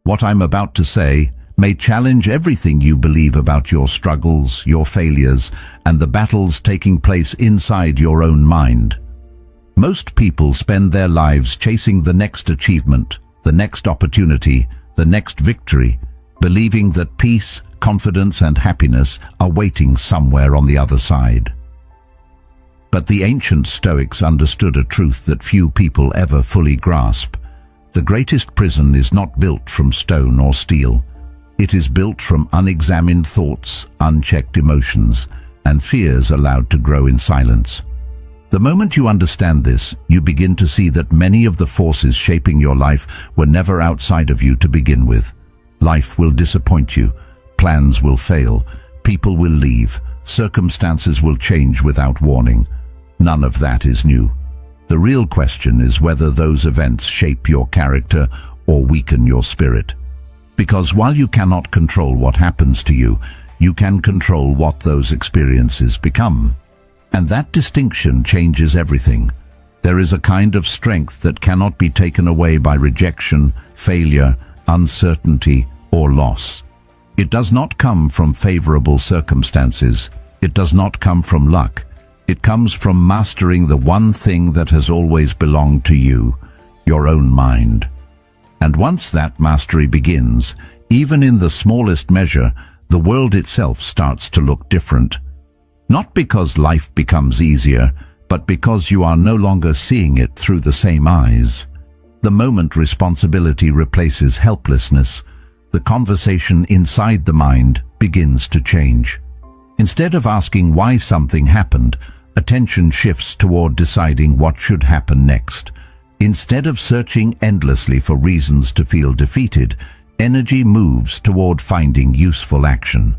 What I'm about to say may challenge everything you believe about your struggles, your failures, and the battles taking place inside your own mind. Most people spend their lives chasing the next achievement, the next opportunity, the next victory, believing that peace, confidence, and happiness are waiting somewhere on the other side. But the ancient Stoics understood a truth that few people ever fully grasp. The greatest prison is not built from stone or steel. It is built from unexamined thoughts, unchecked emotions, and fears allowed to grow in silence. The moment you understand this, you begin to see that many of the forces shaping your life were never outside of you to begin with. Life will disappoint you, plans will fail, people will leave, circumstances will change without warning. None of that is new. The real question is whether those events shape your character or weaken your spirit. Because while you cannot control what happens to you, you can control what those experiences become. And that distinction changes everything. There is a kind of strength that cannot be taken away by rejection, failure, uncertainty, or loss. It does not come from favorable circumstances. It does not come from luck. It comes from mastering the one thing that has always belonged to you, your own mind. And once that mastery begins, even in the smallest measure, the world itself starts to look different. Not because life becomes easier, but because you are no longer seeing it through the same eyes. The moment responsibility replaces helplessness, the conversation inside the mind begins to change. Instead of asking why something happened, attention shifts toward deciding what should happen next. Instead of searching endlessly for reasons to feel defeated, energy moves toward finding useful action.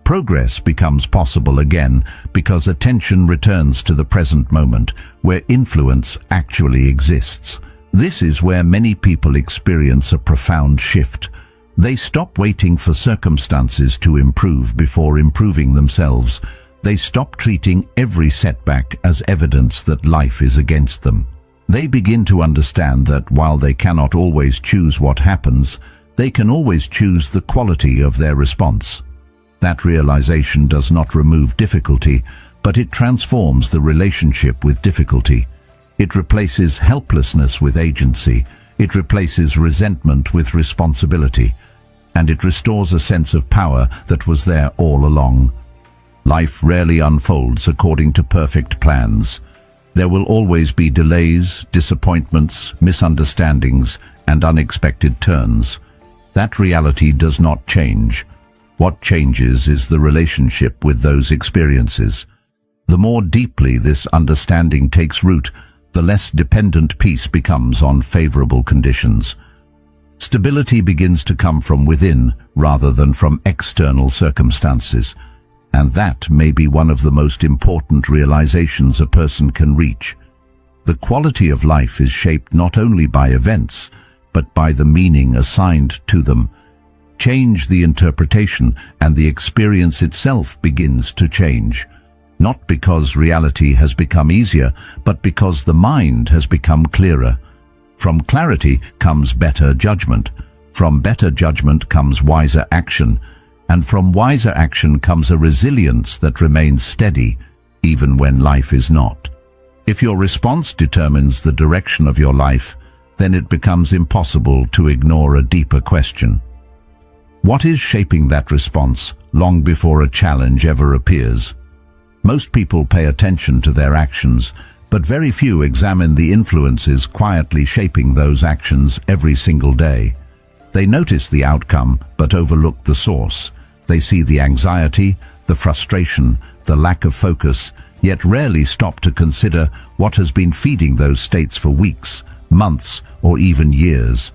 Progress becomes possible again because attention returns to the present moment, where influence actually exists. This is where many people experience a profound shift. They stop waiting for circumstances to improve before improving themselves. They stop treating every setback as evidence that life is against them. They begin to understand that while they cannot always choose what happens, they can always choose the quality of their response. That realization does not remove difficulty, but it transforms the relationship with difficulty. It replaces helplessness with agency. It replaces resentment with responsibility. And it restores a sense of power that was there all along. Life rarely unfolds according to perfect plans. There will always be delays, disappointments, misunderstandings, and unexpected turns. That reality does not change. What changes is the relationship with those experiences. The more deeply this understanding takes root, the less dependent peace becomes on favorable conditions. Stability begins to come from within rather than from external circumstances. And that may be one of the most important realizations a person can reach. The quality of life is shaped not only by events, but by the meaning assigned to them. Change the interpretation, and the experience itself begins to change. Not because reality has become easier, but because the mind has become clearer. From clarity comes better judgment. From better judgment comes wiser action. And from wiser action comes a resilience that remains steady, even when life is not. If your response determines the direction of your life, then it becomes impossible to ignore a deeper question. What is shaping that response long before a challenge ever appears? Most people pay attention to their actions, but very few examine the influences quietly shaping those actions every single day. They notice the outcome, but overlook the source. They see the anxiety, the frustration, the lack of focus, yet rarely stop to consider what has been feeding those states for weeks, months, or even years.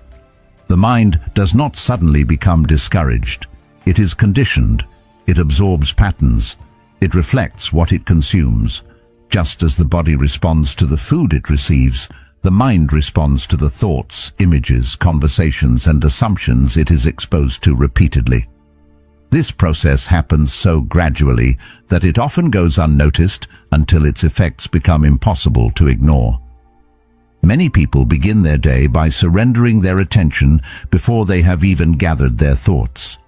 The mind does not suddenly become discouraged. It is conditioned. It absorbs patterns. It reflects what it consumes. Just as the body responds to the food it receives, the mind responds to the thoughts, images, conversations, and assumptions it is exposed to repeatedly. This process happens so gradually that it often goes unnoticed until its effects become impossible to ignore. Many people begin their day by surrendering their attention before they have even gathered their thoughts.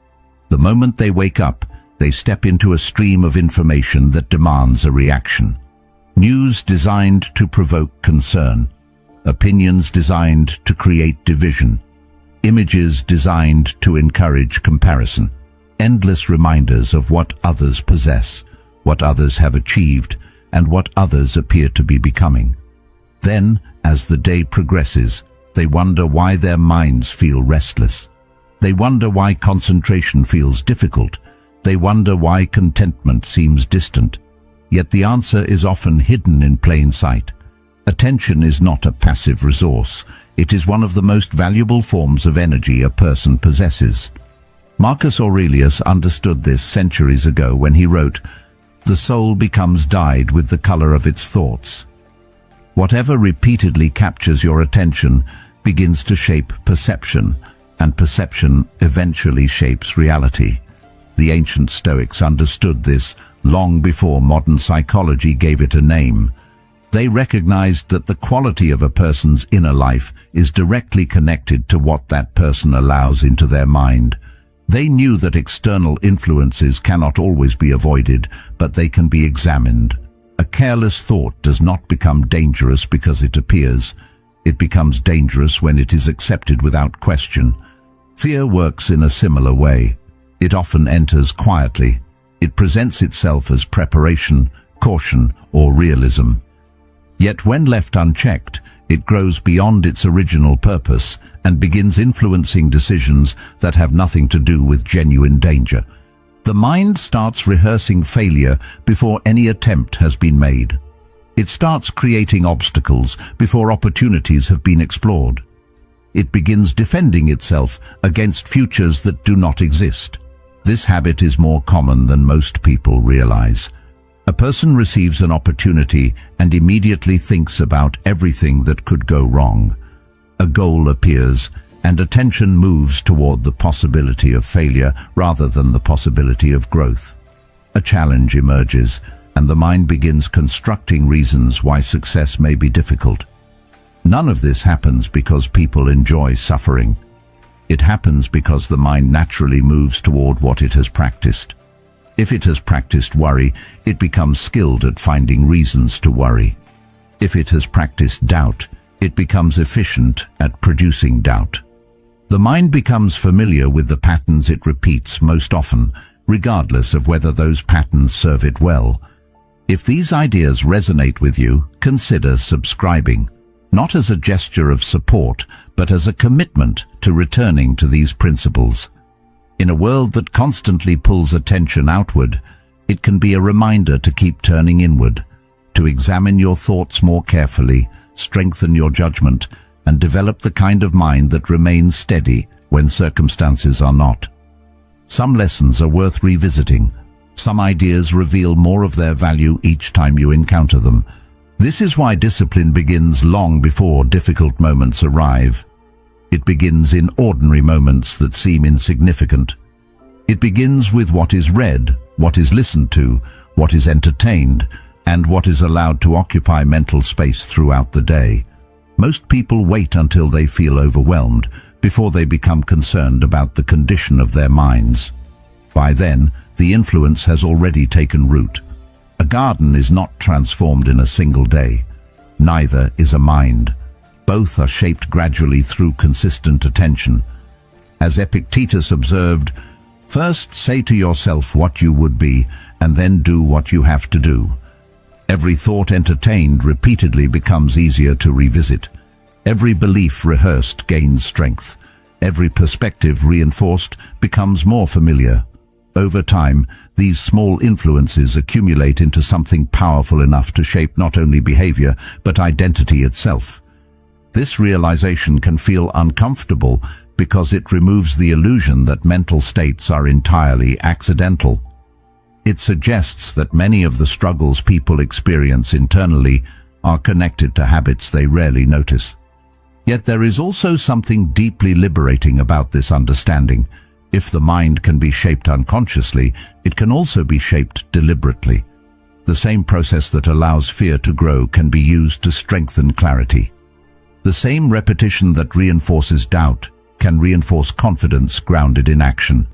The moment they wake up, they step into a stream of information that demands a reaction. News designed to provoke concern. Opinions designed to create division. Images designed to encourage comparison. Endless reminders of what others possess, what others have achieved, and what others appear to be becoming. Then, as the day progresses, they wonder why their minds feel restless. They wonder why concentration feels difficult. They wonder why contentment seems distant. Yet the answer is often hidden in plain sight. Attention is not a passive resource. It is one of the most valuable forms of energy a person possesses. Marcus Aurelius understood this centuries ago when he wrote, "The soul becomes dyed with the color of its thoughts." Whatever repeatedly captures your attention begins to shape perception, and perception eventually shapes reality. The ancient Stoics understood this long before modern psychology gave it a name. They recognized that the quality of a person's inner life is directly connected to what that person allows into their mind. They knew that external influences cannot always be avoided, but they can be examined. A careless thought does not become dangerous because it appears. It becomes dangerous when it is accepted without question. Fear works in a similar way. It often enters quietly. It presents itself as preparation, caution, or realism. Yet when left unchecked, it grows beyond its original purpose and begins influencing decisions that have nothing to do with genuine danger. The mind starts rehearsing failure before any attempt has been made. It starts creating obstacles before opportunities have been explored. It begins defending itself against futures that do not exist. This habit is more common than most people realize. A person receives an opportunity and immediately thinks about everything that could go wrong. A goal appears, and attention moves toward the possibility of failure rather than the possibility of growth. A challenge emerges, and the mind begins constructing reasons why success may be difficult. None of this happens because people enjoy suffering. It happens because the mind naturally moves toward what it has practiced. If it has practiced worry, it becomes skilled at finding reasons to worry. If it has practiced doubt, it becomes efficient at producing doubt. The mind becomes familiar with the patterns it repeats most often, regardless of whether those patterns serve it well. If these ideas resonate with you, consider subscribing, not as a gesture of support, but as a commitment to returning to these principles. In a world that constantly pulls attention outward, it can be a reminder to keep turning inward, to examine your thoughts more carefully, strengthen your judgment, and develop the kind of mind that remains steady when circumstances are not. Some lessons are worth revisiting. Some ideas reveal more of their value each time you encounter them. This is why discipline begins long before difficult moments arrive. It begins in ordinary moments that seem insignificant. It begins with what is read, what is listened to, what is entertained, and what is allowed to occupy mental space throughout the day. Most people wait until they feel overwhelmed before they become concerned about the condition of their minds. By then, the influence has already taken root. A garden is not transformed in a single day. Neither is a mind. Both are shaped gradually through consistent attention. As Epictetus observed, first say to yourself what you would be, and then do what you have to do. Every thought entertained repeatedly becomes easier to revisit. Every belief rehearsed gains strength. Every perspective reinforced becomes more familiar. Over time, these small influences accumulate into something powerful enough to shape not only behavior, but identity itself. This realization can feel uncomfortable because it removes the illusion that mental states are entirely accidental. It suggests that many of the struggles people experience internally are connected to habits they rarely notice. Yet there is also something deeply liberating about this understanding. If the mind can be shaped unconsciously, it can also be shaped deliberately. The same process that allows fear to grow can be used to strengthen clarity. The same repetition that reinforces doubt can reinforce confidence grounded in action.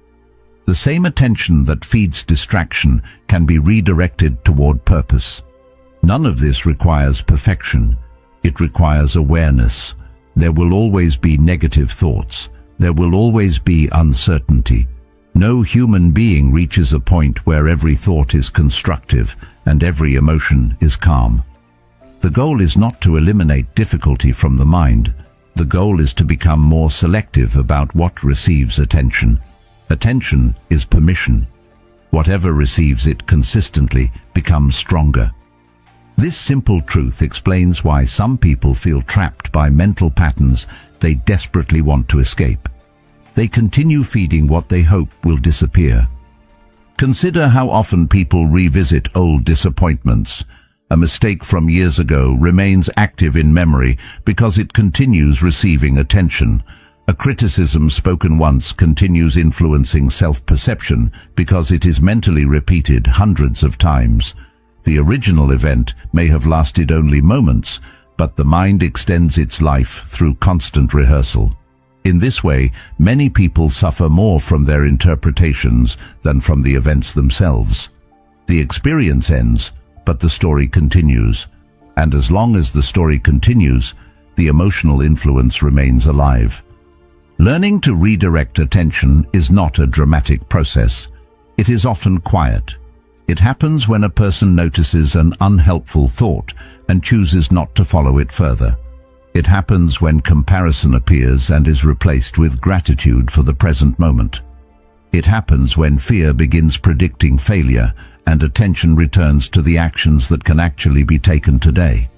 The same attention that feeds distraction can be redirected toward purpose. None of this requires perfection. It requires awareness. There will always be negative thoughts. There will always be uncertainty. No human being reaches a point where every thought is constructive and every emotion is calm. The goal is not to eliminate difficulty from the mind. The goal is to become more selective about what receives attention. Attention is permission. Whatever receives it consistently becomes stronger. This simple truth explains why some people feel trapped by mental patterns they desperately want to escape. They continue feeding what they hope will disappear. Consider how often people revisit old disappointments. A mistake from years ago remains active in memory because it continues receiving attention. A criticism spoken once continues influencing self-perception because it is mentally repeated hundreds of times. The original event may have lasted only moments, but the mind extends its life through constant rehearsal. In this way, many people suffer more from their interpretations than from the events themselves. The experience ends, but the story continues. And as long as the story continues, the emotional influence remains alive. Learning to redirect attention is not a dramatic process. It is often quiet. It happens when a person notices an unhelpful thought and chooses not to follow it further. It happens when comparison appears and is replaced with gratitude for the present moment. It happens when fear begins predicting failure and attention returns to the actions that can actually be taken today.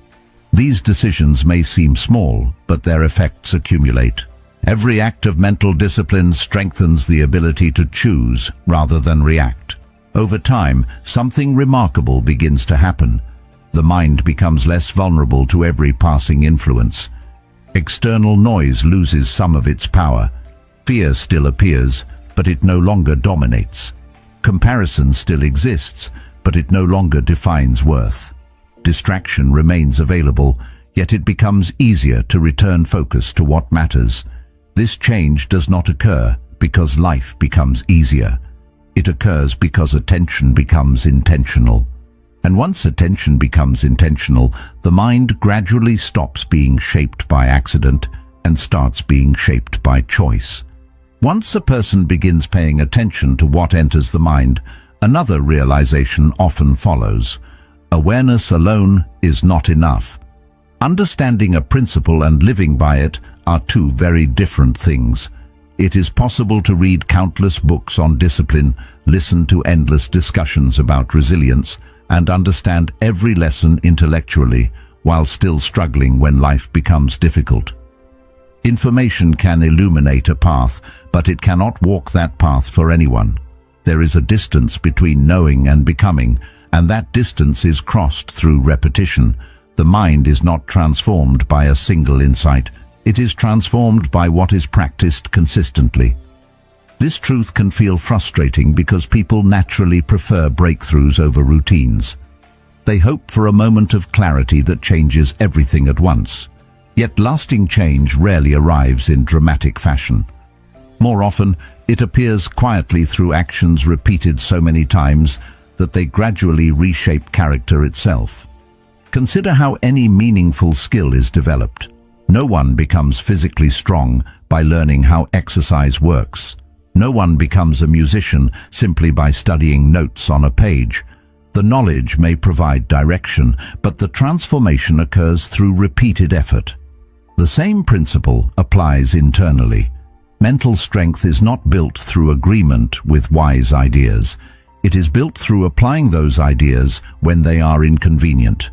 These decisions may seem small, but their effects accumulate. Every act of mental discipline strengthens the ability to choose rather than react. Over time, something remarkable begins to happen. The mind becomes less vulnerable to every passing influence. External noise loses some of its power. Fear still appears, but it no longer dominates. Comparison still exists, but it no longer defines worth. Distraction remains available, yet it becomes easier to return focus to what matters. This change does not occur because life becomes easier. It occurs because attention becomes intentional. And once attention becomes intentional, the mind gradually stops being shaped by accident and starts being shaped by choice. Once a person begins paying attention to what enters the mind, another realization often follows. Awareness alone is not enough. Understanding a principle and living by it are two very different things. It is possible to read countless books on discipline, listen to endless discussions about resilience, and understand every lesson intellectually while still struggling when life becomes difficult. Information can illuminate a path, but it cannot walk that path for anyone. There is a distance between knowing and becoming, and that distance is crossed through repetition. The mind is not transformed by a single insight. It is transformed by what is practiced consistently. This truth can feel frustrating because people naturally prefer breakthroughs over routines. They hope for a moment of clarity that changes everything at once. Yet lasting change rarely arrives in dramatic fashion. More often, it appears quietly through actions repeated so many times that they gradually reshape character itself. Consider how any meaningful skill is developed. No one becomes physically strong by learning how exercise works. No one becomes a musician simply by studying notes on a page. The knowledge may provide direction, but the transformation occurs through repeated effort. The same principle applies internally. Mental strength is not built through agreement with wise ideas. It is built through applying those ideas when they are inconvenient.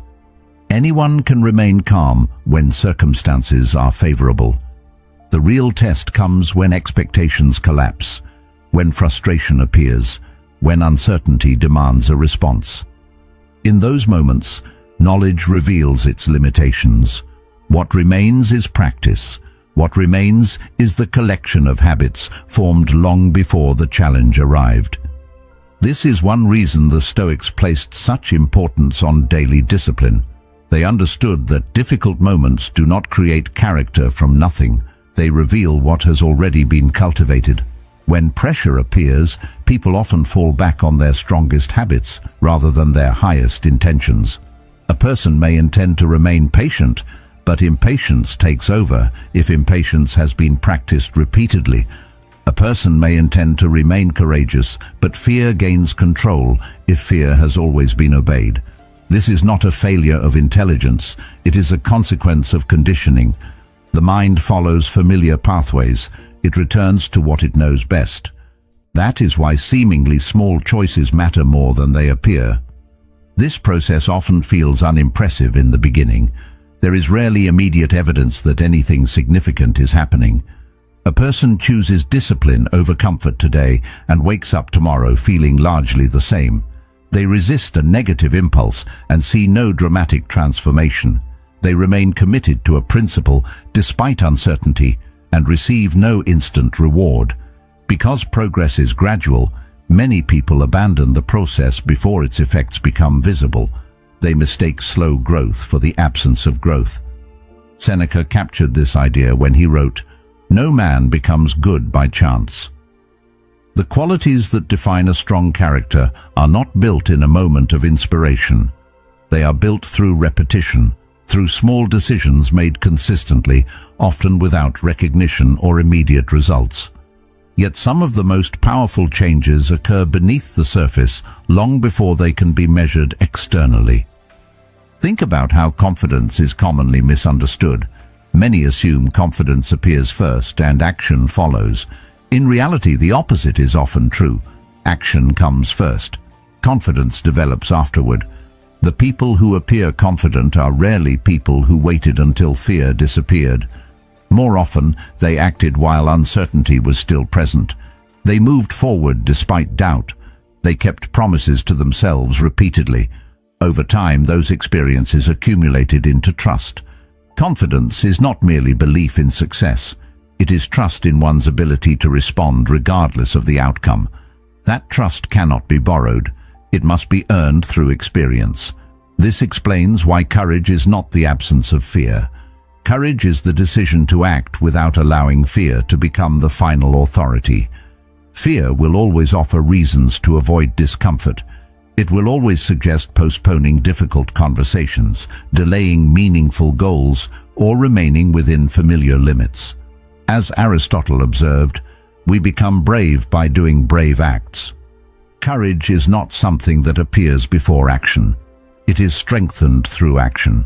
Anyone can remain calm when circumstances are favorable. The real test comes when expectations collapse, when frustration appears, when uncertainty demands a response. In those moments, knowledge reveals its limitations. What remains is practice. What remains is the collection of habits formed long before the challenge arrived. This is one reason the Stoics placed such importance on daily discipline. They understood that difficult moments do not create character from nothing. They reveal what has already been cultivated. When pressure appears, people often fall back on their strongest habits rather than their highest intentions. A person may intend to remain patient, but impatience takes over if impatience has been practiced repeatedly. A person may intend to remain courageous, but fear gains control if fear has always been obeyed. This is not a failure of intelligence, it is a consequence of conditioning. The mind follows familiar pathways. It returns to what it knows best. That is why seemingly small choices matter more than they appear. This process often feels unimpressive in the beginning. There is rarely immediate evidence that anything significant is happening. A person chooses discipline over comfort today and wakes up tomorrow feeling largely the same. They resist a negative impulse and see no dramatic transformation. They remain committed to a principle despite uncertainty and receive no instant reward. Because progress is gradual, many people abandon the process before its effects become visible. They mistake slow growth for the absence of growth. Seneca captured this idea when he wrote, "No man becomes good by chance." The qualities that define a strong character are not built in a moment of inspiration. They are built through repetition, through small decisions made consistently, often without recognition or immediate results. Yet some of the most powerful changes occur beneath the surface long before they can be measured externally. Think about how confidence is commonly misunderstood. Many assume confidence appears first and action follows. In reality, the opposite is often true. Action comes first. Confidence develops afterward. The people who appear confident are rarely people who waited until fear disappeared. More often, they acted while uncertainty was still present. They moved forward despite doubt. They kept promises to themselves repeatedly. Over time, those experiences accumulated into trust. Confidence is not merely belief in success. It is trust in one's ability to respond regardless of the outcome. That trust cannot be borrowed. It must be earned through experience. This explains why courage is not the absence of fear. Courage is the decision to act without allowing fear to become the final authority. Fear will always offer reasons to avoid discomfort. It will always suggest postponing difficult conversations, delaying meaningful goals, or remaining within familiar limits. As Aristotle observed, we become brave by doing brave acts. Courage is not something that appears before action. It is strengthened through action.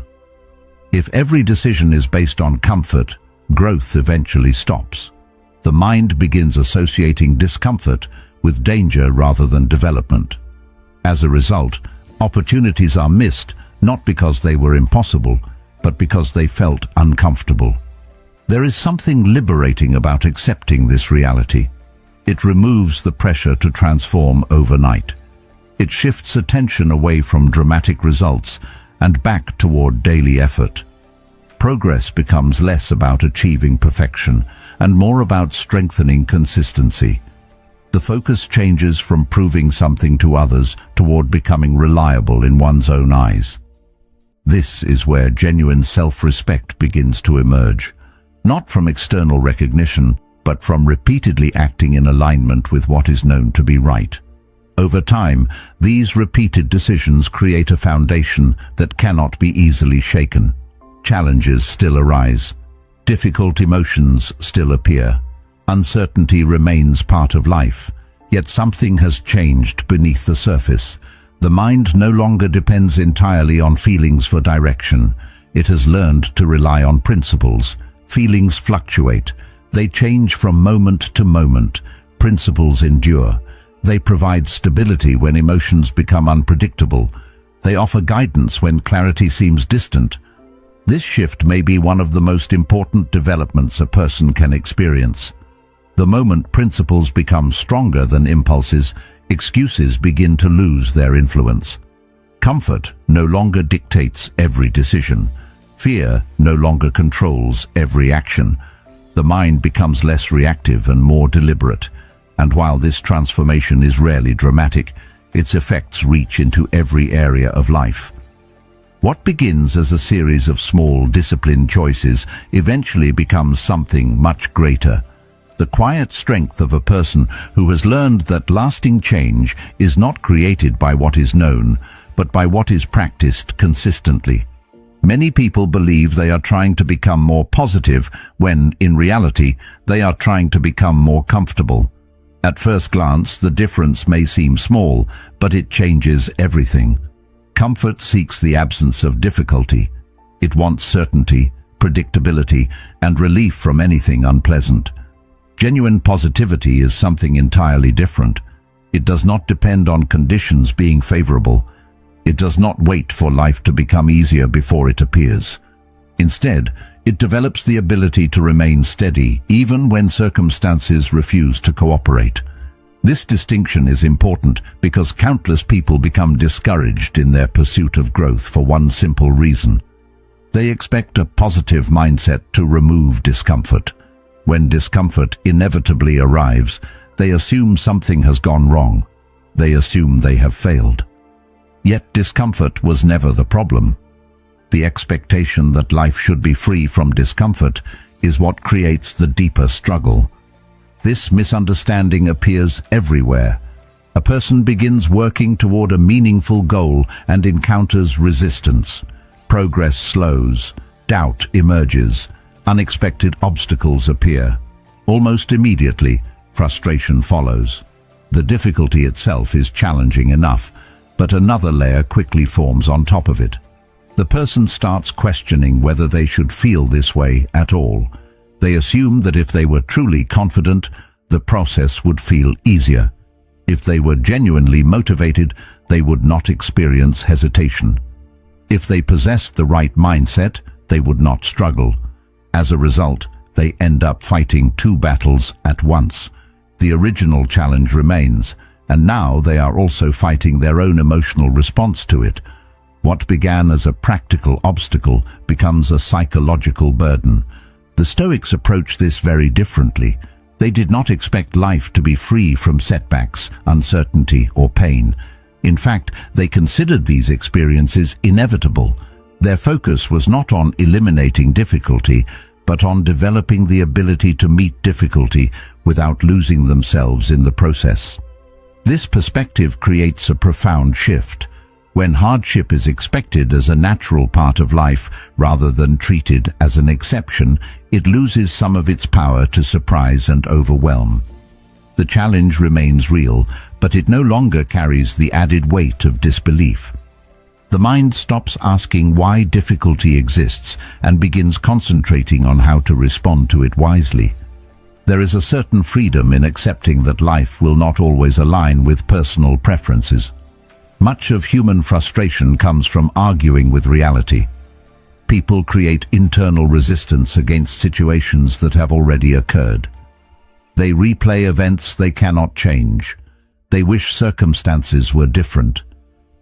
If every decision is based on comfort, growth eventually stops. The mind begins associating discomfort with danger rather than development. As a result, opportunities are missed not because they were impossible, but because they felt uncomfortable. There is something liberating about accepting this reality. It removes the pressure to transform overnight. It shifts attention away from dramatic results and back toward daily effort. Progress becomes less about achieving perfection and more about strengthening consistency. The focus changes from proving something to others toward becoming reliable in one's own eyes. This is where genuine self-respect begins to emerge, not from external recognition, but from repeatedly acting in alignment with what is known to be right. Over time, these repeated decisions create a foundation that cannot be easily shaken. Challenges still arise. Difficult emotions still appear. Uncertainty remains part of life, yet something has changed beneath the surface. The mind no longer depends entirely on feelings for direction. It has learned to rely on principles. Feelings fluctuate. They change from moment to moment. Principles endure. They provide stability when emotions become unpredictable. They offer guidance when clarity seems distant. This shift may be one of the most important developments a person can experience. The moment principles become stronger than impulses, excuses begin to lose their influence. Comfort no longer dictates every decision. Fear no longer controls every action. The mind becomes less reactive and more deliberate. And while this transformation is rarely dramatic, its effects reach into every area of life. What begins as a series of small, disciplined choices eventually becomes something much greater. The quiet strength of a person who has learned that lasting change is not created by what is known, but by what is practiced consistently. Many people believe they are trying to become more positive when, in reality, they are trying to become more comfortable. At first glance, the difference may seem small, but it changes everything. Comfort seeks the absence of difficulty. It wants certainty, predictability, and relief from anything unpleasant. Genuine positivity is something entirely different. It does not depend on conditions being favorable. It does not wait for life to become easier before it appears. Instead, it develops the ability to remain steady even when circumstances refuse to cooperate. This distinction is important because countless people become discouraged in their pursuit of growth for one simple reason. They expect a positive mindset to remove discomfort. When discomfort inevitably arrives, they assume something has gone wrong. They assume they have failed. Yet discomfort was never the problem. The expectation that life should be free from discomfort is what creates the deeper struggle. This misunderstanding appears everywhere. A person begins working toward a meaningful goal and encounters resistance. Progress slows, doubt emerges, unexpected obstacles appear. Almost immediately, frustration follows. The difficulty itself is challenging enough, but another layer quickly forms on top of it. The person starts questioning whether they should feel this way at all. They assume that if they were truly confident, the process would feel easier. If they were genuinely motivated, they would not experience hesitation. If they possessed the right mindset, they would not struggle. As a result, they end up fighting two battles at once. The original challenge remains, and now they are also fighting their own emotional response to it. What began as a practical obstacle becomes a psychological burden. The Stoics approach this very differently. They did not expect life to be free from setbacks, uncertainty, or pain. In fact, they considered these experiences inevitable. Their focus was not on eliminating difficulty, but on developing the ability to meet difficulty without losing themselves in the process. This perspective creates a profound shift. When hardship is expected as a natural part of life rather than treated as an exception, it loses some of its power to surprise and overwhelm. The challenge remains real, but it no longer carries the added weight of disbelief. The mind stops asking why difficulty exists and begins concentrating on how to respond to it wisely. There is a certain freedom in accepting that life will not always align with personal preferences. Much of human frustration comes from arguing with reality. People create internal resistance against situations that have already occurred. They replay events they cannot change. They wish circumstances were different.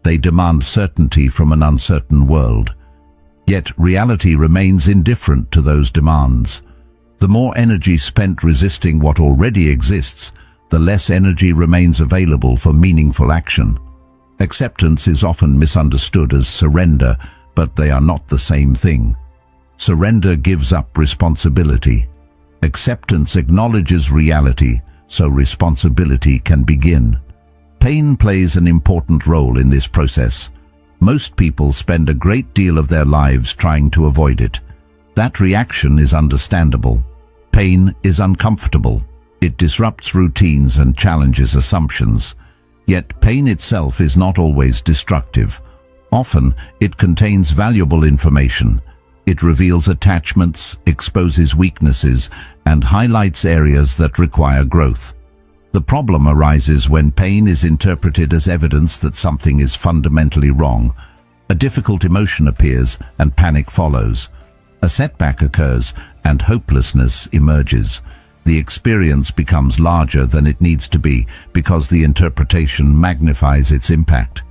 They demand certainty from an uncertain world. Yet reality remains indifferent to those demands. The more energy spent resisting what already exists, the less energy remains available for meaningful action. Acceptance is often misunderstood as surrender, but they are not the same thing. Surrender gives up responsibility. Acceptance acknowledges reality, so responsibility can begin. Pain plays an important role in this process. Most people spend a great deal of their lives trying to avoid it. That reaction is understandable. Pain is uncomfortable. It disrupts routines and challenges assumptions. Yet pain itself is not always destructive. Often, it contains valuable information. It reveals attachments, exposes weaknesses, and highlights areas that require growth. The problem arises when pain is interpreted as evidence that something is fundamentally wrong. A difficult emotion appears and panic follows. A setback occurs and hopelessness emerges. The experience becomes larger than it needs to be because the interpretation magnifies its impact.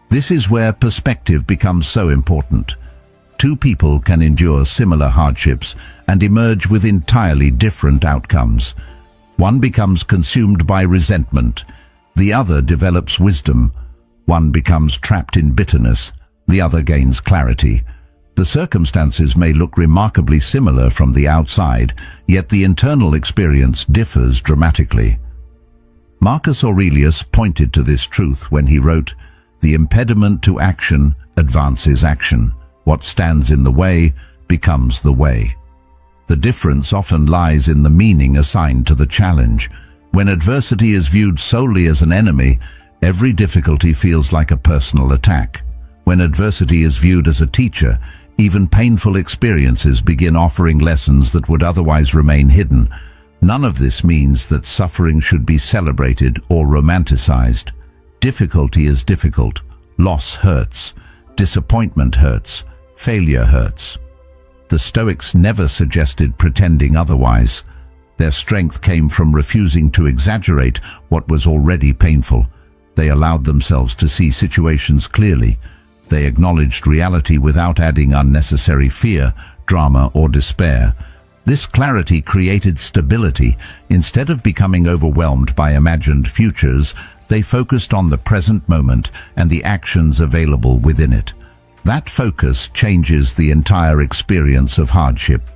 This is where perspective becomes so important. Two people can endure similar hardships and emerge with entirely different outcomes. One becomes consumed by resentment. The other develops wisdom. One becomes trapped in bitterness. The other gains clarity. The circumstances may look remarkably similar from the outside, yet the internal experience differs dramatically. Marcus Aurelius pointed to this truth when he wrote, "The impediment to action advances action. What stands in the way becomes the way." The difference often lies in the meaning assigned to the challenge. When adversity is viewed solely as an enemy, every difficulty feels like a personal attack. When adversity is viewed as a teacher, even painful experiences begin offering lessons that would otherwise remain hidden. None of this means that suffering should be celebrated or romanticized. Difficulty is difficult. Loss hurts. Disappointment hurts. Failure hurts. The Stoics never suggested pretending otherwise. Their strength came from refusing to exaggerate what was already painful. They allowed themselves to see situations clearly. They acknowledged reality without adding unnecessary fear, drama, or despair. This clarity created stability. Instead of becoming overwhelmed by imagined futures, they focused on the present moment and the actions available within it. That focus changes the entire experience of hardship.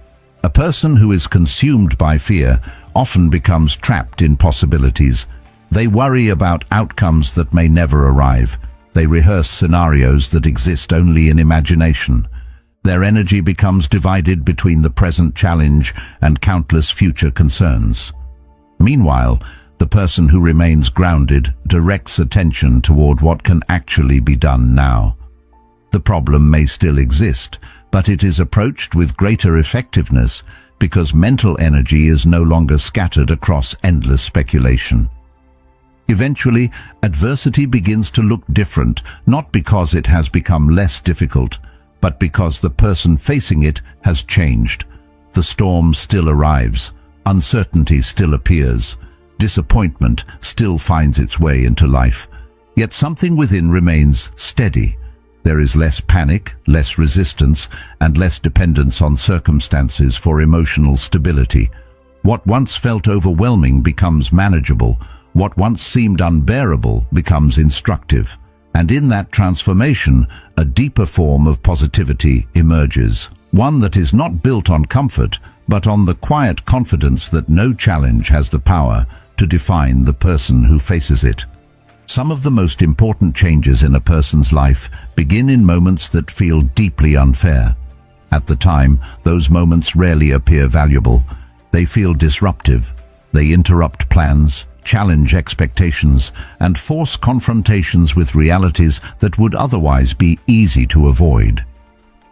A person who is consumed by fear often becomes trapped in possibilities. They worry about outcomes that may never arrive. They rehearse scenarios that exist only in imagination. Their energy becomes divided between the present challenge and countless future concerns. Meanwhile, the person who remains grounded directs attention toward what can actually be done now. The problem may still exist, but it is approached with greater effectiveness because mental energy is no longer scattered across endless speculation. Eventually, adversity begins to look different, not because it has become less difficult, but because the person facing it has changed. The storm still arrives, uncertainty still appears, disappointment still finds its way into life, yet something within remains steady. There is less panic, less resistance, and less dependence on circumstances for emotional stability. What once felt overwhelming becomes manageable. What once seemed unbearable becomes instructive. And in that transformation, a deeper form of positivity emerges. One that is not built on comfort, but on the quiet confidence that no challenge has the power to define the person who faces it. Some of the most important changes in a person's life begin in moments that feel deeply unfair. At the time, those moments rarely appear valuable. They feel disruptive. They interrupt plans, challenge expectations, and force confrontations with realities that would otherwise be easy to avoid.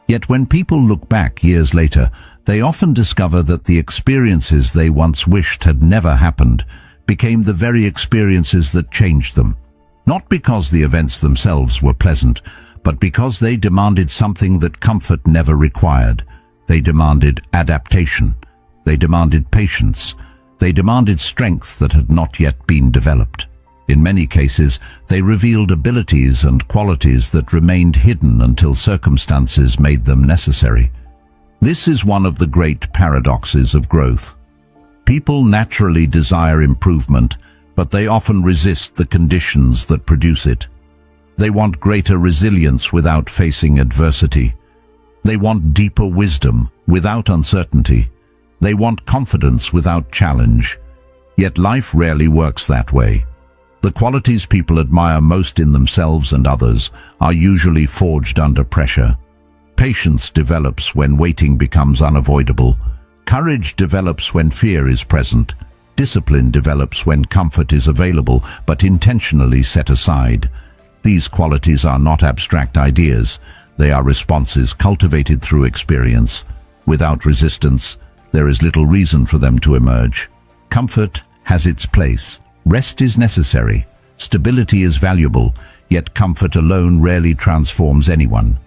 Yet when people look back years later, they often discover that the experiences they once wished had never happened became the very experiences that changed them. Not because the events themselves were pleasant, but because they demanded something that comfort never required. They demanded adaptation. They demanded patience. They demanded strength that had not yet been developed. In many cases, they revealed abilities and qualities that remained hidden until circumstances made them necessary. This is one of the great paradoxes of growth. People naturally desire improvement, but they often resist the conditions that produce it. They want greater resilience without facing adversity. They want deeper wisdom without uncertainty. They want confidence without challenge. Yet life rarely works that way. The qualities people admire most in themselves and others are usually forged under pressure. Patience develops when waiting becomes unavoidable. Courage develops when fear is present. Discipline develops when comfort is available but intentionally set aside. These qualities are not abstract ideas. They are responses cultivated through experience. Without resistance, there is little reason for them to emerge. Comfort has its place. Rest is necessary. Stability is valuable, yet comfort alone rarely transforms anyone.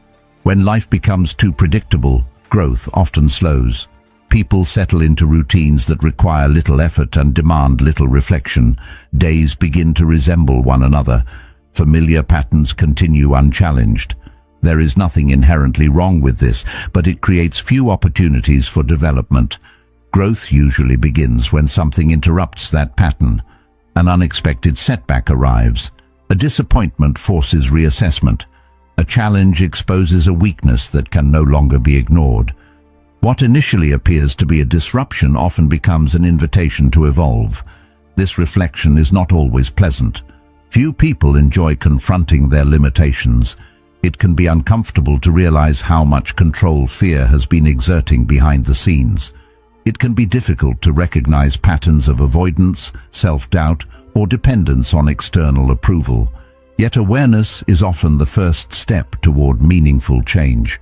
When life becomes too predictable, growth often slows. People settle into routines that require little effort and demand little reflection. Days begin to resemble one another. Familiar patterns continue unchallenged. There is nothing inherently wrong with this, but it creates few opportunities for development. Growth usually begins when something interrupts that pattern. An unexpected setback arrives. A disappointment forces reassessment. A challenge exposes a weakness that can no longer be ignored. What initially appears to be a disruption often becomes an invitation to evolve. This reflection is not always pleasant. Few people enjoy confronting their limitations. It can be uncomfortable to realize how much control fear has been exerting behind the scenes. It can be difficult to recognize patterns of avoidance, self-doubt, or dependence on external approval. Yet awareness is often the first step toward meaningful change.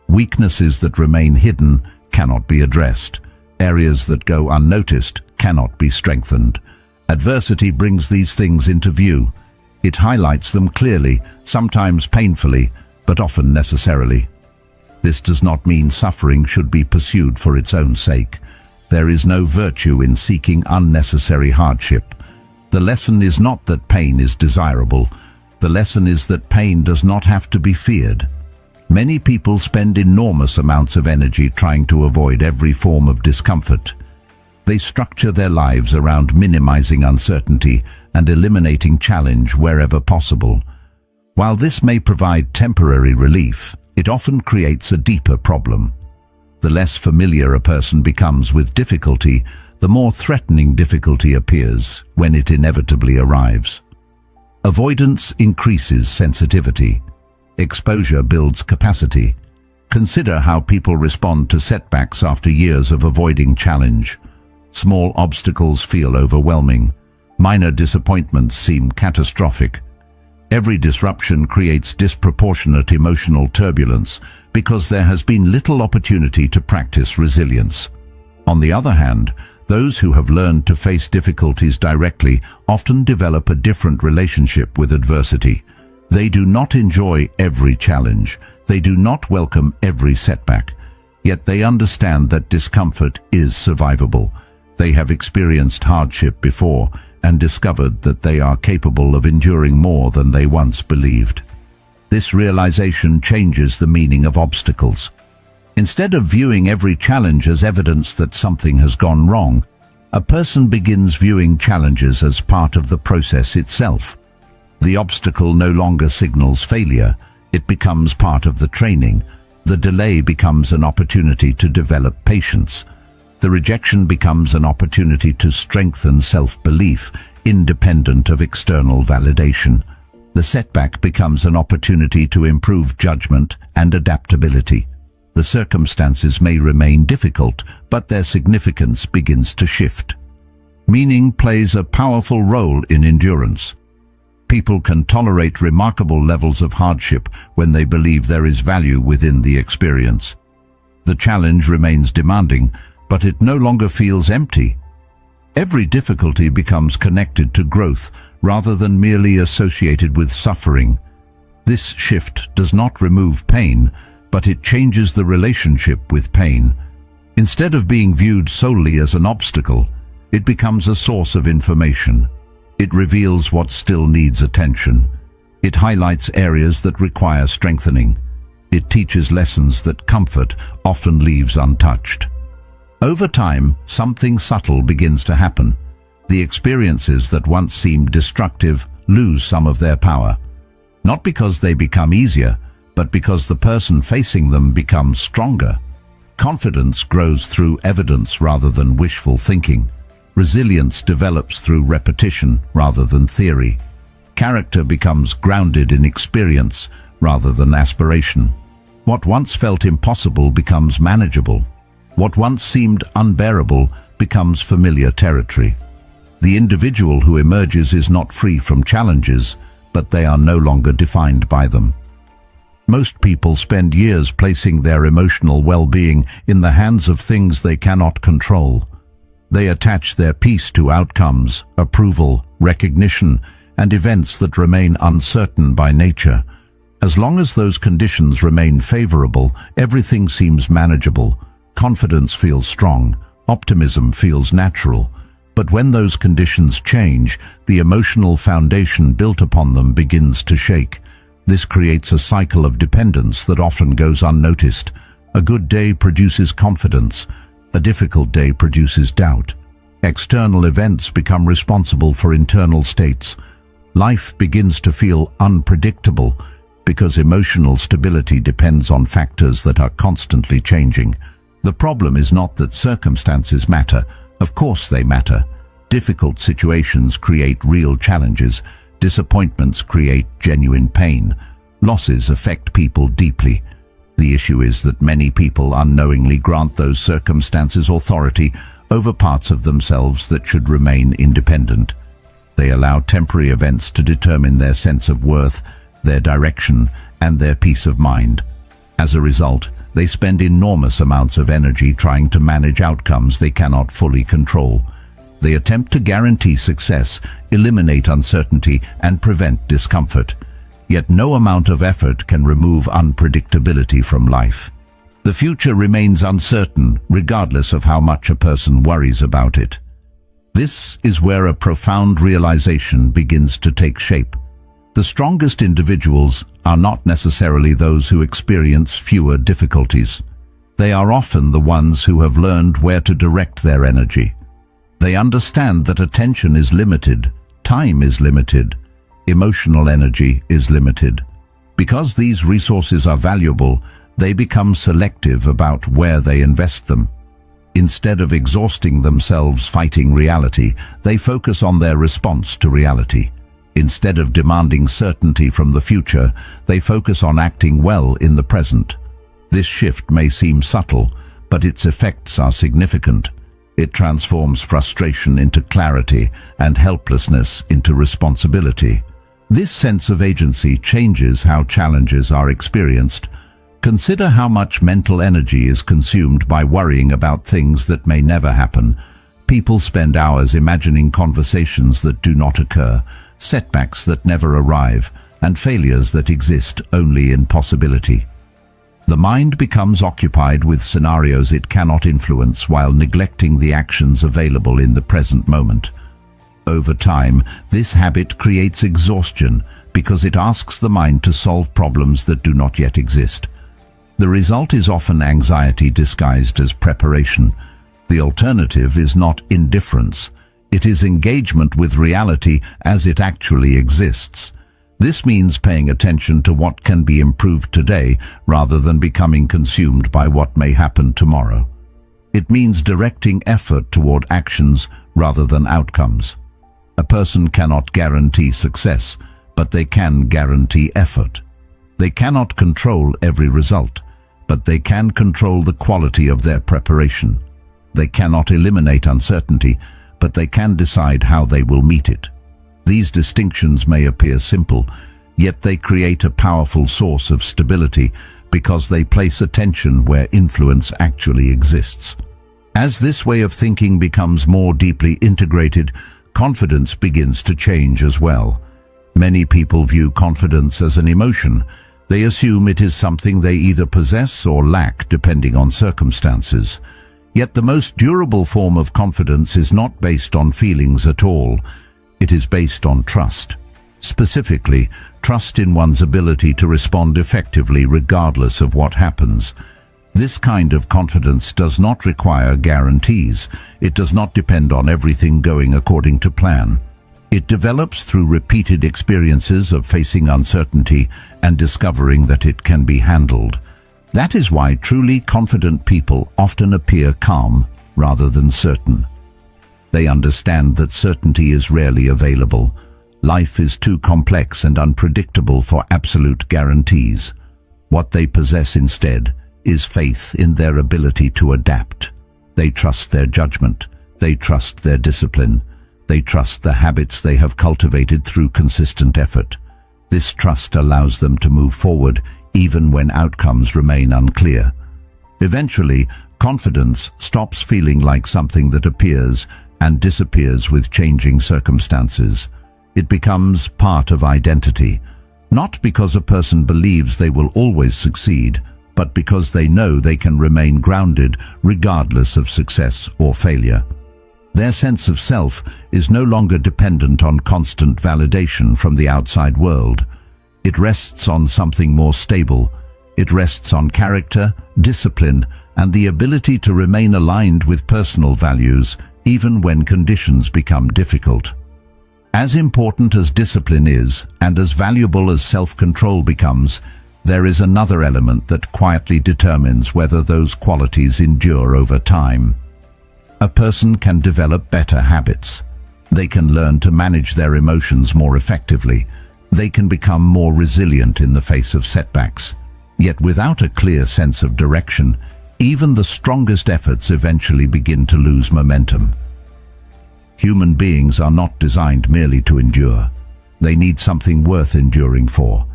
Weaknesses that remain hidden cannot be addressed. Areas that go unnoticed cannot be strengthened. Adversity brings these things into view. It highlights them clearly, sometimes painfully, but often necessarily. This does not mean suffering should be pursued for its own sake. There is no virtue in seeking unnecessary hardship. The lesson is not that pain is desirable. The lesson is that pain does not have to be feared. Many people spend enormous amounts of energy trying to avoid every form of discomfort. They structure their lives around minimizing uncertainty and eliminating challenge wherever possible. While this may provide temporary relief, it often creates a deeper problem. The less familiar a person becomes with difficulty, the more threatening difficulty appears when it inevitably arrives. Avoidance increases sensitivity. Exposure builds capacity. Consider how people respond to setbacks after years of avoiding challenge. Small obstacles feel overwhelming. Minor disappointments seem catastrophic. Every disruption creates disproportionate emotional turbulence because there has been little opportunity to practice resilience. On the other hand, those who have learned to face difficulties directly often develop a different relationship with adversity. They do not enjoy every challenge. They do not welcome every setback. Yet they understand that discomfort is survivable. They have experienced hardship before and discovered that they are capable of enduring more than they once believed. This realization changes the meaning of obstacles. Instead of viewing every challenge as evidence that something has gone wrong, a person begins viewing challenges as part of the process itself. The obstacle no longer signals failure. It becomes part of the training. The delay becomes an opportunity to develop patience. The rejection becomes an opportunity to strengthen self-belief, independent of external validation. The setback becomes an opportunity to improve judgment and adaptability. The circumstances may remain difficult, but their significance begins to shift. Meaning plays a powerful role in endurance. People can tolerate remarkable levels of hardship when they believe there is value within the experience. The challenge remains demanding, but it no longer feels empty. Every difficulty becomes connected to growth rather than merely associated with suffering. This shift does not remove pain, but it changes the relationship with pain. Instead of being viewed solely as an obstacle, it becomes a source of information. It reveals what still needs attention. It highlights areas that require strengthening. It teaches lessons that comfort often leaves untouched. Over time, something subtle begins to happen. The experiences that once seemed destructive lose some of their power. Not because they become easier, but because the person facing them becomes stronger. Confidence grows through evidence rather than wishful thinking. Resilience develops through repetition rather than theory. Character becomes grounded in experience rather than aspiration. What once felt impossible becomes manageable. What once seemed unbearable becomes familiar territory. The individual who emerges is not free from challenges, but they are no longer defined by them. Most people spend years placing their emotional well-being in the hands of things they cannot control. They attach their peace to outcomes, approval, recognition, and events that remain uncertain by nature. As long as those conditions remain favorable, everything seems manageable. Confidence feels strong, optimism feels natural. But when those conditions change, the emotional foundation built upon them begins to shake. This creates a cycle of dependence that often goes unnoticed. A good day produces confidence. A difficult day produces doubt. External events become responsible for internal states. Life begins to feel unpredictable. because emotional stability depends on factors that are constantly changing. The problem is not that circumstances matter. Of course they matter. Difficult situations create real challenges. Disappointments create genuine pain. Losses affect people deeply. The issue is that many people unknowingly grant those circumstances authority over parts of themselves that should remain independent. They allow temporary events to determine their sense of worth, their direction, and their peace of mind. As a result, they spend enormous amounts of energy trying to manage outcomes they cannot fully control. They attempt to guarantee success, eliminate uncertainty, and prevent discomfort. Yet no amount of effort can remove unpredictability from life. The future remains uncertain, regardless of how much a person worries about it. This is where a profound realization begins to take shape. The strongest individuals are not necessarily those who experience fewer difficulties. They are often the ones who have learned where to direct their energy. They understand that attention is limited, time is limited, emotional energy is limited. Because these resources are valuable, they become selective about where they invest them. Instead of exhausting themselves fighting reality, they focus on their response to reality. Instead of demanding certainty from the future, they focus on acting well in the present. This shift may seem subtle, but its effects are significant. It transforms frustration into clarity and helplessness into responsibility. This sense of agency changes how challenges are experienced. Consider how much mental energy is consumed by worrying about things that may never happen. People spend hours imagining conversations that do not occur, setbacks that never arrive, and failures that exist only in possibility. The mind becomes occupied with scenarios it cannot influence while neglecting the actions available in the present moment. Over time, this habit creates exhaustion because it asks the mind to solve problems that do not yet exist. The result is often anxiety disguised as preparation. The alternative is not indifference. It is engagement with reality as it actually exists. This means paying attention to what can be improved today rather than becoming consumed by what may happen tomorrow. It means directing effort toward actions rather than outcomes. A person cannot guarantee success, but they can guarantee effort. They cannot control every result, but they can control the quality of their preparation. They cannot eliminate uncertainty, but they can decide how they will meet it. These distinctions may appear simple, yet they create a powerful source of stability because they place attention where influence actually exists. As this way of thinking becomes more deeply integrated, confidence begins to change as well. Many people view confidence as an emotion. They assume it is something they either possess or lack depending on circumstances. Yet the most durable form of confidence is not based on feelings at all. It is based on trust. Specifically, trust in one's ability to respond effectively regardless of what happens. This kind of confidence does not require guarantees. It does not depend on everything going according to plan. It develops through repeated experiences of facing uncertainty and discovering that it can be handled. That is why truly confident people often appear calm rather than certain. They understand that certainty is rarely available. Life is too complex and unpredictable for absolute guarantees. What they possess instead is faith in their ability to adapt. They trust their judgment. They trust their discipline. They trust the habits they have cultivated through consistent effort. This trust allows them to move forward even when outcomes remain unclear. Eventually, confidence stops feeling like something that appears and disappears with changing circumstances. It becomes part of identity, not because a person believes they will always succeed, but because they know they can remain grounded regardless of success or failure. Their sense of self is no longer dependent on constant validation from the outside world. It rests on something more stable. It rests on character, discipline, and the ability to remain aligned with personal values even when conditions become difficult. As important as discipline is, and as valuable as self-control becomes, there is another element that quietly determines whether those qualities endure over time. A person can develop better habits. They can learn to manage their emotions more effectively. They can become more resilient in the face of setbacks. Yet without a clear sense of direction, even the strongest efforts eventually begin to lose momentum. Human beings are not designed merely to endure. They need something worth enduring for.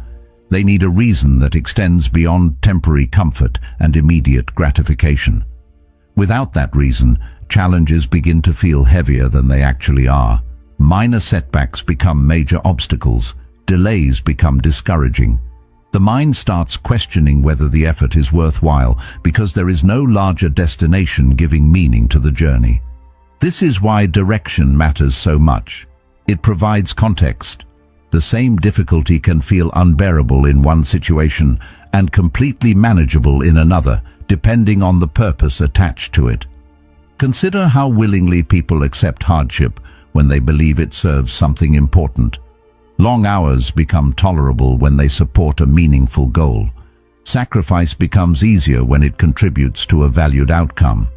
They need a reason that extends beyond temporary comfort and immediate gratification. Without that reason, challenges begin to feel heavier than they actually are. Minor setbacks become major obstacles. Delays become discouraging. The mind starts questioning whether the effort is worthwhile because there is no larger destination giving meaning to the journey. This is why direction matters so much. It provides context. The same difficulty can feel unbearable in one situation and completely manageable in another, depending on the purpose attached to it. Consider how willingly people accept hardship when they believe it serves something important. Long hours become tolerable when they support a meaningful goal. Sacrifice becomes easier when it contributes to a valued outcome.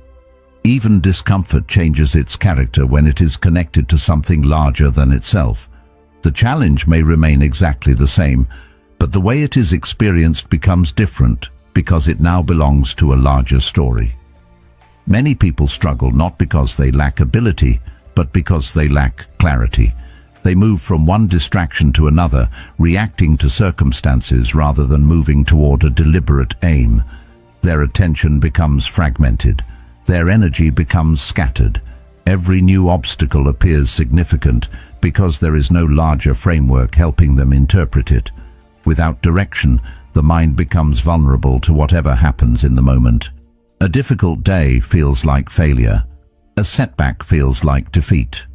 Even discomfort changes its character when it is connected to something larger than itself. The challenge may remain exactly the same, but the way it is experienced becomes different because it now belongs to a larger story. Many people struggle not because they lack ability, but because they lack clarity. They move from one distraction to another, reacting to circumstances rather than moving toward a deliberate aim. Their attention becomes fragmented. Their energy becomes scattered. Every new obstacle appears significant because there is no larger framework helping them interpret it. Without direction, the mind becomes vulnerable to whatever happens in the moment. A difficult day feels like failure. A setback feels like defeat.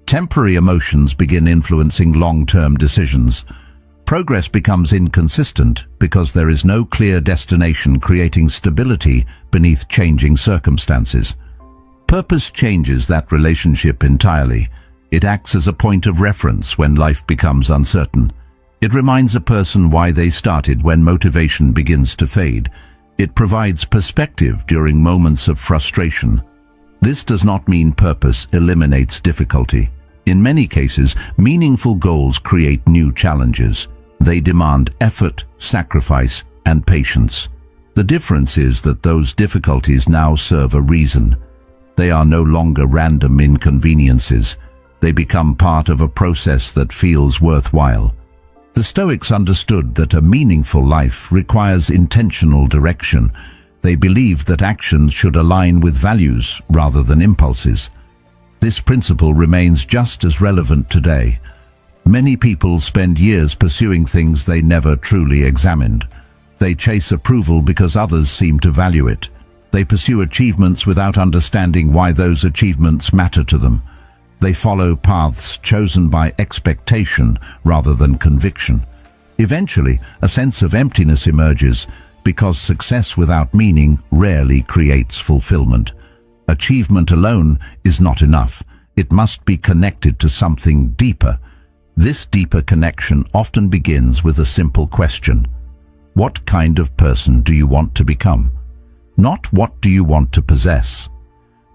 Temporary emotions begin influencing long-term decisions. Progress becomes inconsistent because there is no clear destination creating stability beneath changing circumstances. Purpose changes that relationship entirely. It acts as a point of reference when life becomes uncertain. It reminds a person why they started when motivation begins to fade. It provides perspective during moments of frustration. This does not mean purpose eliminates difficulty. In many cases, meaningful goals create new challenges. They demand effort, sacrifice, and patience. The difference is that those difficulties now serve a reason. They are no longer random inconveniences. They become part of a process that feels worthwhile. The Stoics understood that a meaningful life requires intentional direction. They believed that actions should align with values rather than impulses. This principle remains just as relevant today. Many people spend years pursuing things they never truly examined. They chase approval because others seem to value it. They pursue achievements without understanding why those achievements matter to them. They follow paths chosen by expectation rather than conviction. Eventually, a sense of emptiness emerges because success without meaning rarely creates fulfillment. Achievement alone is not enough. It must be connected to something deeper. This deeper connection often begins with a simple question. What kind of person do you want to become? Not what do you want to possess?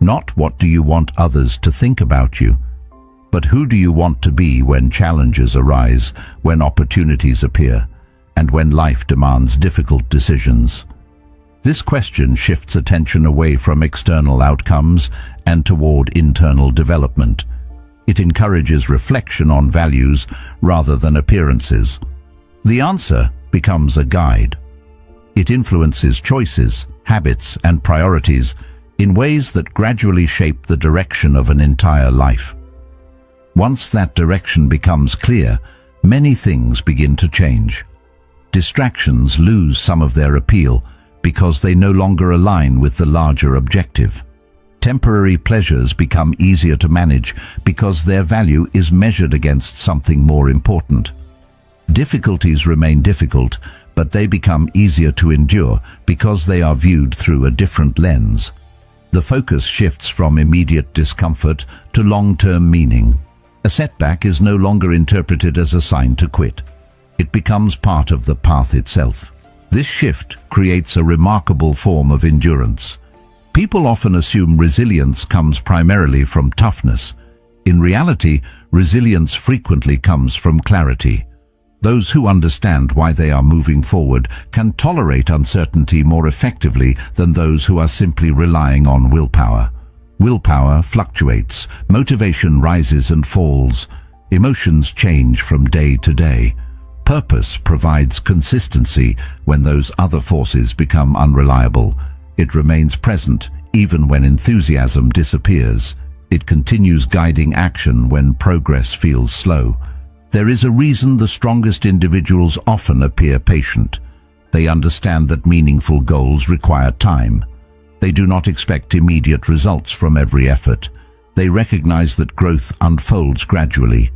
Not what do you want others to think about you? But who do you want to be when challenges arise, when opportunities appear, and when life demands difficult decisions? This question shifts attention away from external outcomes and toward internal development. It encourages reflection on values rather than appearances. The answer becomes a guide. It influences choices, habits, and priorities in ways that gradually shape the direction of an entire life. Once that direction becomes clear, many things begin to change. Distractions lose some of their appeal because they no longer align with the larger objective. Temporary pleasures become easier to manage because their value is measured against something more important. Difficulties remain difficult, but they become easier to endure because they are viewed through a different lens. The focus shifts from immediate discomfort to long-term meaning. A setback is no longer interpreted as a sign to quit. It becomes part of the path itself. This shift creates a remarkable form of endurance. People often assume resilience comes primarily from toughness. In reality, resilience frequently comes from clarity. Those who understand why they are moving forward can tolerate uncertainty more effectively than those who are simply relying on willpower. Willpower fluctuates, motivation rises and falls, emotions change from day to day. Purpose provides consistency when those other forces become unreliable. It remains present even when enthusiasm disappears. It continues guiding action when progress feels slow. There is a reason the strongest individuals often appear patient. They understand that meaningful goals require time. They do not expect immediate results from every effort. They recognize that growth unfolds gradually.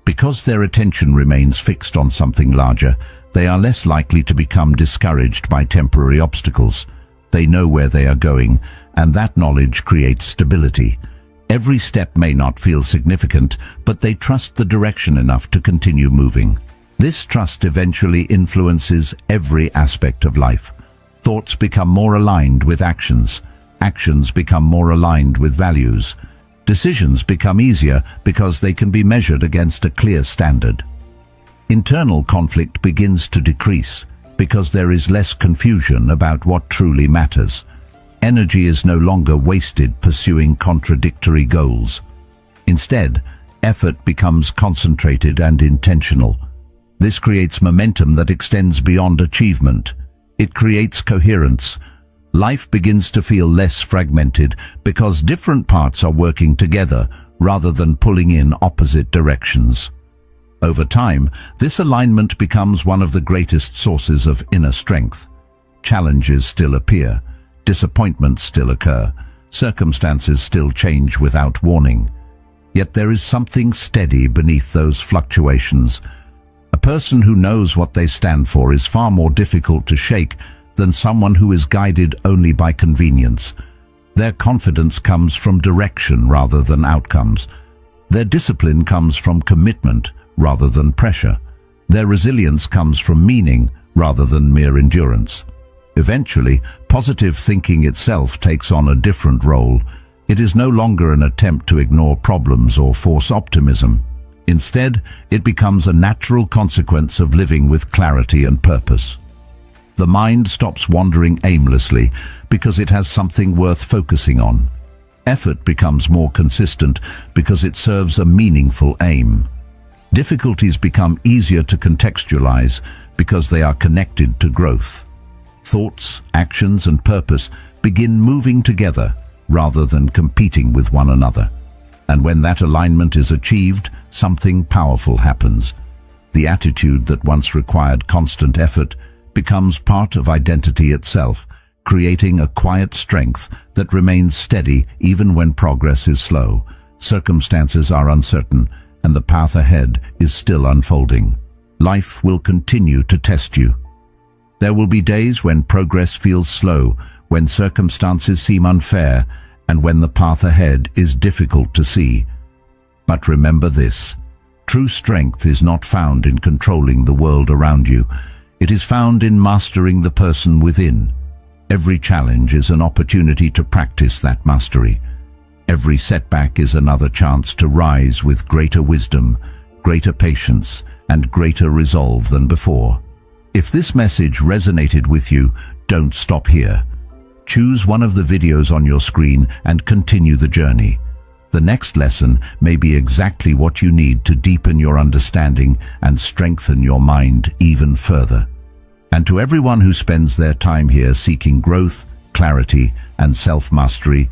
Because their attention remains fixed on something larger, they are less likely to become discouraged by temporary obstacles. They know where they are going, and that knowledge creates stability. Every step may not feel significant, but they trust the direction enough to continue moving. This trust eventually influences every aspect of life. Thoughts become more aligned with actions. Actions become more aligned with values. Decisions become easier because they can be measured against a clear standard. Internal conflict begins to decrease because there is less confusion about what truly matters. Energy is no longer wasted pursuing contradictory goals. Instead, effort becomes concentrated and intentional. This creates momentum that extends beyond achievement. It creates coherence. Life begins to feel less fragmented because different parts are working together rather than pulling in opposite directions. Over time, this alignment becomes one of the greatest sources of inner strength. Challenges still appear. Disappointments still occur. Circumstances still change without warning. Yet there is something steady beneath those fluctuations. A person who knows what they stand for is far more difficult to shake than someone who is guided only by convenience. Their confidence comes from direction rather than outcomes. Their discipline comes from commitment rather than pressure. Their resilience comes from meaning rather than mere endurance. Eventually, positive thinking itself takes on a different role. It is no longer an attempt to ignore problems or force optimism. Instead, it becomes a natural consequence of living with clarity and purpose. The mind stops wandering aimlessly because it has something worth focusing on. Effort becomes more consistent because it serves a meaningful aim. Difficulties become easier to contextualize because they are connected to growth. Thoughts, actions, and purpose begin moving together rather than competing with one another. And when that alignment is achieved, something powerful happens. The attitude that once required constant effort becomes part of identity itself, creating a quiet strength that remains steady even when progress is slow, circumstances are uncertain, and the path ahead is still unfolding. Life will continue to test you. There will be days when progress feels slow, when circumstances seem unfair, and when the path ahead is difficult to see. But remember this: true strength is not found in controlling the world around you. It is found in mastering the person within. Every challenge is an opportunity to practice that mastery. Every setback is another chance to rise with greater wisdom, greater patience, and greater resolve than before. If this message resonated with you, don't stop here. Choose one of the videos on your screen and continue the journey. The next lesson may be exactly what you need to deepen your understanding and strengthen your mind even further. And to everyone who spends their time here seeking growth, clarity, and self-mastery,